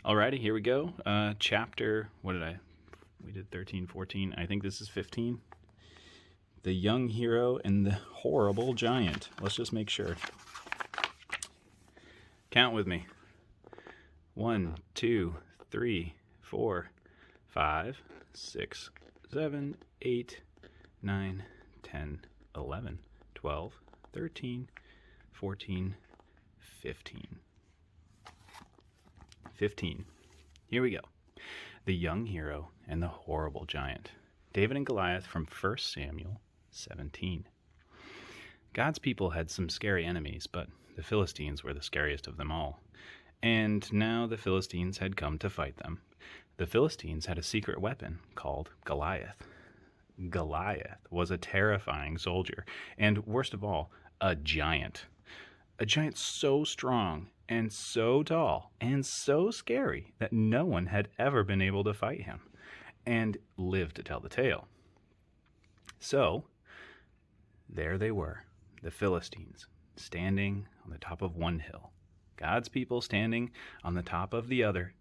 Alrighty, here we go. Chapter, we did 13, 14. I think this is 15. The young hero and the horrible giant. Let's just make sure. Count with me. 1, 2, 3, 4, 5, 6, 7, 8, 9, 10, 11, 12, 13, 14, 15. 15. Here we go. The young hero and the horrible giant. David and Goliath from 1 Samuel 17. God's people had some scary enemies, but the Philistines were the scariest of them all. And now the Philistines had come to fight them. The Philistines had a secret weapon called Goliath. Goliath was a terrifying soldier, and worst of all, a giant. A giant so strong and so tall and so scary that no one had ever been able to fight him and live to tell the tale. So, there they were, the Philistines, standing on the top of one hill, God's people standing on the top of the other.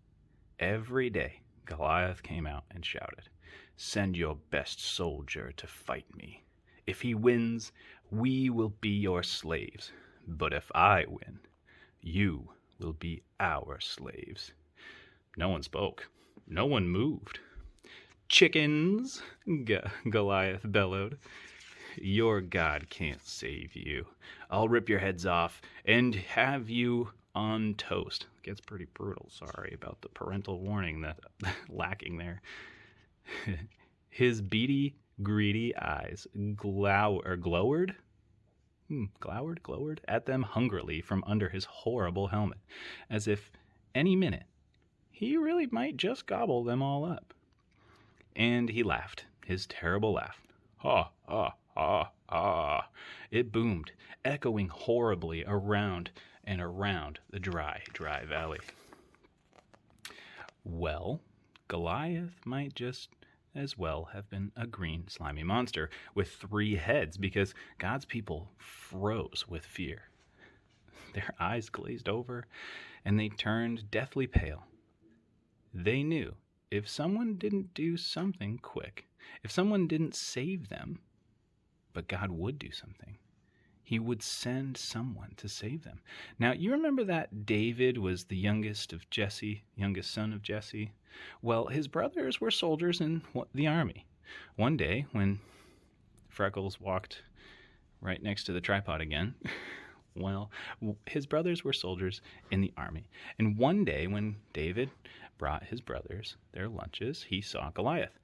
Every day, Goliath came out and shouted, "Send your best soldier to fight me. If he wins, we will be your slaves. But if I win, you will be our slaves." No one spoke. No one moved. "Chickens," Goliath bellowed. "Your God can't save you. I'll rip your heads off and have you on toast." Gets pretty brutal. Sorry about the parental warning that lacking there. His beady, greedy eyes glowered at them hungrily from under his horrible helmet, as if any minute he really might just gobble them all up. And he laughed, his terrible laugh. Ha, ha, ha, ha. It boomed, echoing horribly around and around the dry valley. Well, Goliath might just as well have been a green, slimy monster with 3 heads, because God's people froze with fear. Their eyes glazed over, and they turned deathly pale. They knew if someone didn't do something quick, if someone didn't save them, but God would do something. He would send someone to save them. Now, you remember that David was the youngest son of Jesse? Well, his brothers were soldiers in the army. One day, when Freckles walked right next to the tripod again, well, his brothers were soldiers in the army. And one day, when David brought his brothers their lunches, he saw Goliath.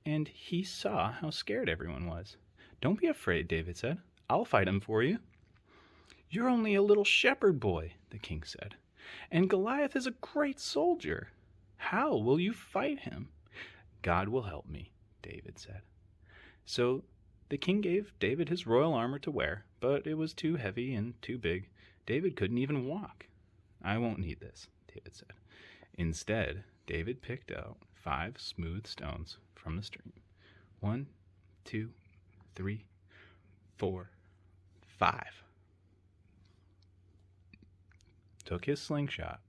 And he saw how scared everyone was. "Don't be afraid," David said. "I'll fight him for you." "You're only a little shepherd boy," the king said. "And Goliath is a great soldier. How will you fight him?" "God will help me," David said. So the king gave David his royal armor to wear, but it was too heavy and too big. David couldn't even walk. "I won't need this," David said. Instead, David picked out 5 smooth stones from the stream. 1, 2, 3, 4, 5. Took his slingshot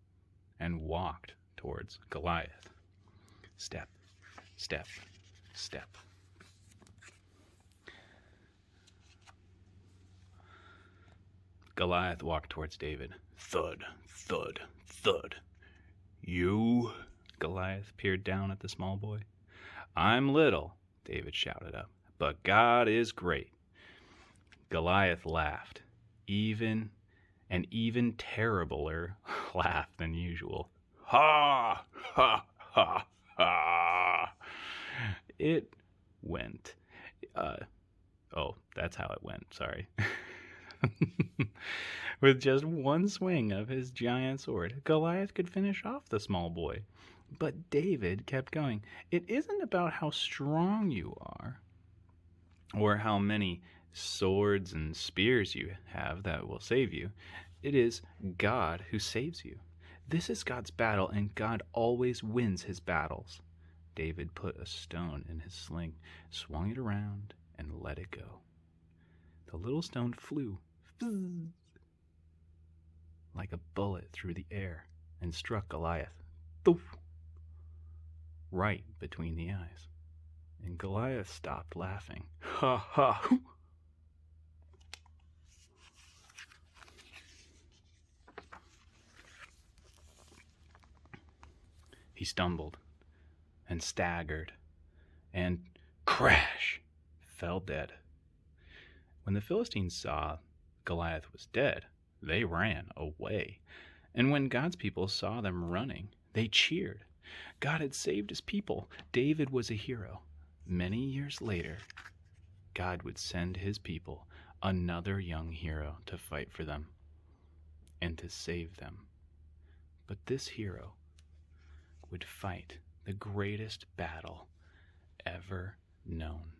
and walked towards Goliath. Step, step, step. Goliath walked towards David. Thud, thud, thud. "You?" Goliath peered down at the small boy. "I'm little," David shouted up, "but God is great." Goliath laughed, even terribler laugh than usual. "Ha, ha, ha, ha." It went. That's how it went, sorry. With just one swing of his giant sword, Goliath could finish off the small boy. But David kept going. "It isn't about how strong you are, or how many swords and spears you have that will save you. It is God who saves you. This is God's battle, and God always wins his battles." David put a stone in his sling, swung it around, and let it go. The little stone flew like a bullet through the air and struck Goliath Doof, right between the eyes. And Goliath stopped laughing. Ha ha! He stumbled and staggered and crash fell dead. When the Philistines saw Goliath was dead, they ran away. And when God's people saw them running, they cheered. God had saved his people. David was a hero. Many years later, God would send his people another young hero to fight for them and to save them. But this hero would fight the greatest battle ever known.